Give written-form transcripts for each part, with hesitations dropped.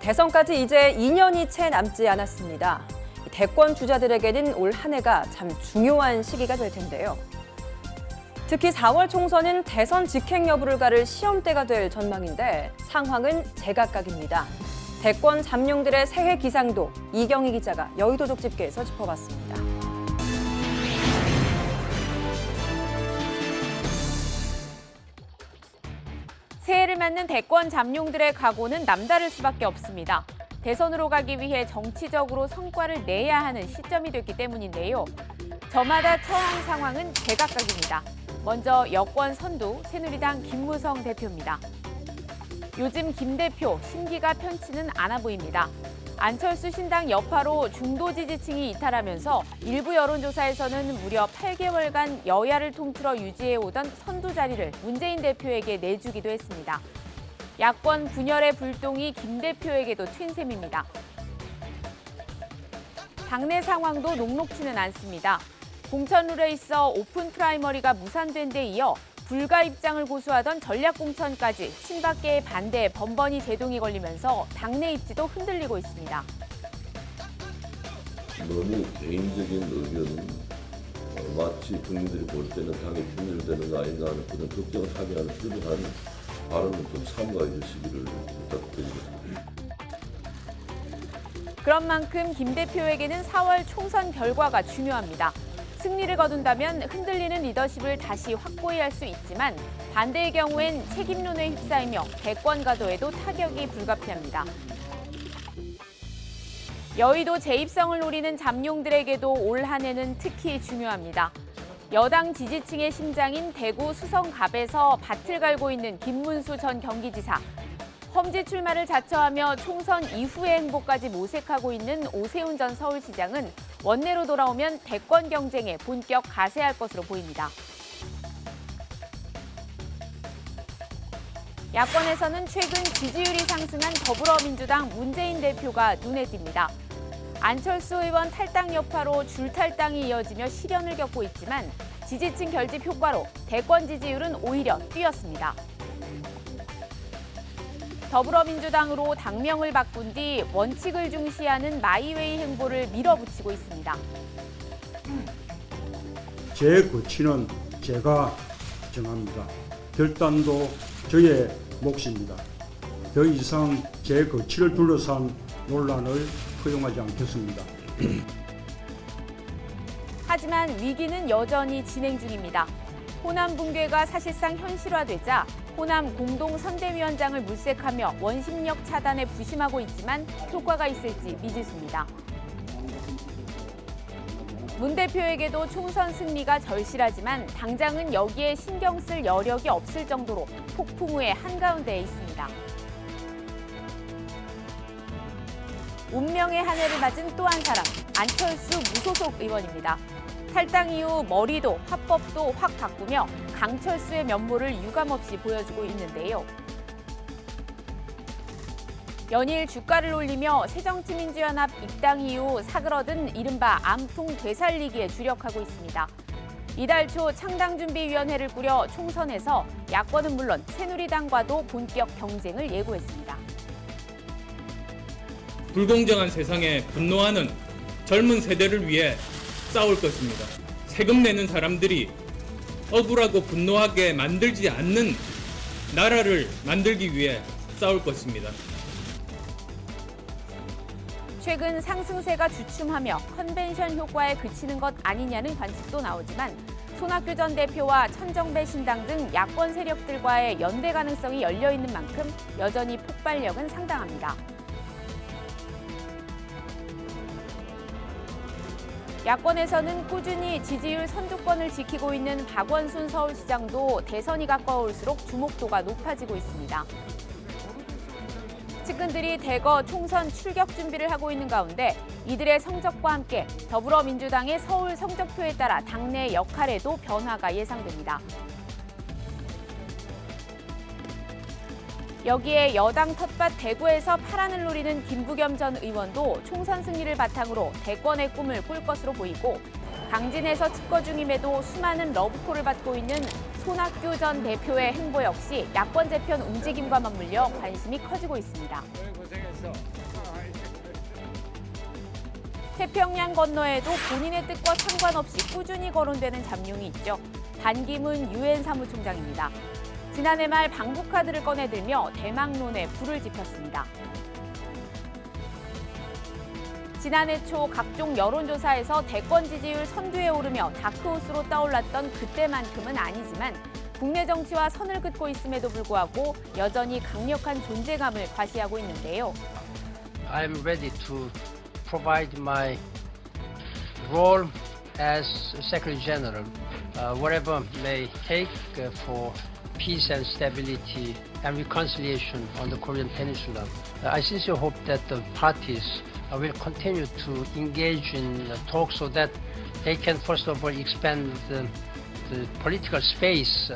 대선까지 이제 2년이 채 남지 않았습니다. 대권 주자들에게는 올 한 해가 참 중요한 시기가 될 텐데요. 특히 4월 총선은 대선 직행 여부를 가를 시험대가 될 전망인데 상황은 제각각입니다. 대권 잠룡들의 새해 기상도 이경희 기자가 여의도 족집게에서 짚어봤습니다. 새해를 맞는 대권 잠룡들의 각오는 남다를 수밖에 없습니다. 대선으로 가기 위해 정치적으로 성과를 내야 하는 시점이 됐기 때문인데요. 저마다 처한 상황은 제각각입니다. 먼저 여권 선두 새누리당 김무성 대표입니다. 요즘 김 대표 심기가 편치는 않아 보입니다. 안철수 신당 여파로 중도 지지층이 이탈하면서 일부 여론조사에서는 무려 8개월간 여야를 통틀어 유지해오던 선두 자리를 문재인 대표에게 내주기도 했습니다. 야권 분열의 불똥이 김 대표에게도 튄 셈입니다. 당내 상황도 녹록치는 않습니다. 공천룰에 있어 오픈 프라이머리가 무산된 데 이어 불가 입장을 고수하던 전략공천까지 친박계의 반대에 번번이 제동이 걸리면서 당내 입지도 흔들리고 있습니다. 너무 개인적인 의견은 마치 국민들이 볼 때는 당이 분열되는 거 아닌가 하는 그런 걱정을 하게 하는 그러한 발언을 좀 삼가해 주시기를 부탁드립니다. 그런 만큼 김 대표에게는 4월 총선 결과가 중요합니다. 승리를 거둔다면 흔들리는 리더십을 다시 확고히 할 수 있지만 반대의 경우엔 책임론에 휩싸이며 대권 가도에도 타격이 불가피합니다. 여의도 재입성을 노리는 잠룡들에게도 올 한 해는 특히 중요합니다. 여당 지지층의 심장인 대구 수성갑에서 밭을 갈고 있는 김문수 전 경기지사. 험지 출마를 자처하며 총선 이후의 행보까지 모색하고 있는 오세훈 전 서울시장은 원내로 돌아오면 대권 경쟁에 본격 가세할 것으로 보입니다. 야권에서는 최근 지지율이 상승한 더불어민주당 문재인 대표가 눈에 띕니다. 안철수 의원 탈당 여파로 줄탈당이 이어지며 시련을 겪고 있지만 지지층 결집 효과로 대권 지지율은 오히려 뛰었습니다. 더불어민주당으로 당명을 바꾼 뒤 원칙을 중시하는 마이웨이 행보를 밀어붙이고 있습니다. 제 거취는 제가 정합니다. 결단도 저의 몫입니다. 더 이상 제 거취를 둘러싼 논란을 허용하지 않겠습니다. 하지만 위기는 여전히 진행 중입니다. 호남 붕괴가 사실상 현실화되자 호남 공동선대위원장을 물색하며 원심력 차단에 부심하고 있지만 효과가 있을지 미지수입니다. 문 대표에게도 총선 승리가 절실하지만 당장은 여기에 신경 쓸 여력이 없을 정도로 폭풍우의 한가운데에 있습니다. 운명의 한 해를 맞은 또 한 사람, 안철수 무소속 의원입니다. 탈당 이후 머리도 화법도 확 바꾸며 강철수의 면모를 유감없이 보여주고 있는데요. 연일 주가를 올리며 새정치민주연합 입당 이후 사그러든 이른바 안풍 되살리기에 주력하고 있습니다. 이달 초 창당준비위원회를 꾸려 총선에서 야권은 물론 새누리당과도 본격 경쟁을 예고했습니다. 불공정한 세상에 분노하는 젊은 세대를 위해 싸울 것입니다. 세금 내는 사람들이 억울하고 분노하게 만들지 않는 나라를 만들기 위해 싸울 것입니다. 최근 상승세가 주춤하며 컨벤션 효과에 그치는 것 아니냐는 관측도 나오지만 손학규 전 대표와 천정배 신당 등 야권 세력들과의 연대 가능성이 열려 있는 만큼 여전히 폭발력은 상당합니다. 야권에서는 꾸준히 지지율 선두권을 지키고 있는 박원순 서울시장도 대선이 가까울수록 주목도가 높아지고 있습니다. 측근들이 대거 총선 출격 준비를 하고 있는 가운데 이들의 성적과 함께 더불어민주당의 서울 성적표에 따라 당내 역할에도 변화가 예상됩니다. 여기에 여당 텃밭 대구에서 파란을 노리는 김부겸 전 의원도 총선 승리를 바탕으로 대권의 꿈을 꿀 것으로 보이고 강진에서 집거 중임에도 수많은 러브콜을 받고 있는 손학규 전 대표의 행보 역시 야권 재편 움직임과 맞물려 관심이 커지고 있습니다. 태평양 건너에도 본인의 뜻과 상관없이 꾸준히 거론되는 잠룡이 있죠. 반기문 유엔 사무총장입니다. 지난해 말 방북카드를 꺼내들며 대망론에 불을 지폈습니다. 지난해 초 각종 여론조사에서 대권 지지율 선두에 오르며 다크호스로 떠올랐던 그때만큼은 아니지만 국내 정치와 선을 긋고 있음에도 불구하고 여전히 강력한 존재감을 과시하고 있는데요. I'm ready to provide my role as Secretary General, whatever may take for peace and stability and reconciliation on the Korean Peninsula. I sincerely hope that the parties will continue to engage in talks so that they can first of all expand the political space.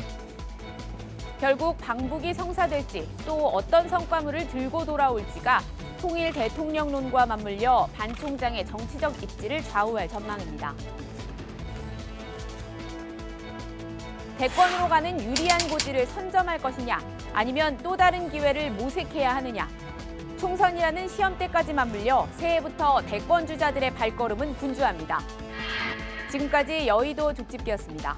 결국 방북이 성사될지 또 어떤 성과물을 들고 돌아올지가 통일 대통령론과 맞물려 반 총장의 정치적 입지를 좌우할 전망입니다. 대권으로 가는 유리한 고지를 선점할 것이냐, 아니면 또 다른 기회를 모색해야 하느냐. 총선이라는 시험대까지 맞물려 새해부터 대권 주자들의 발걸음은 분주합니다. 지금까지 여의도 족집기였습니다.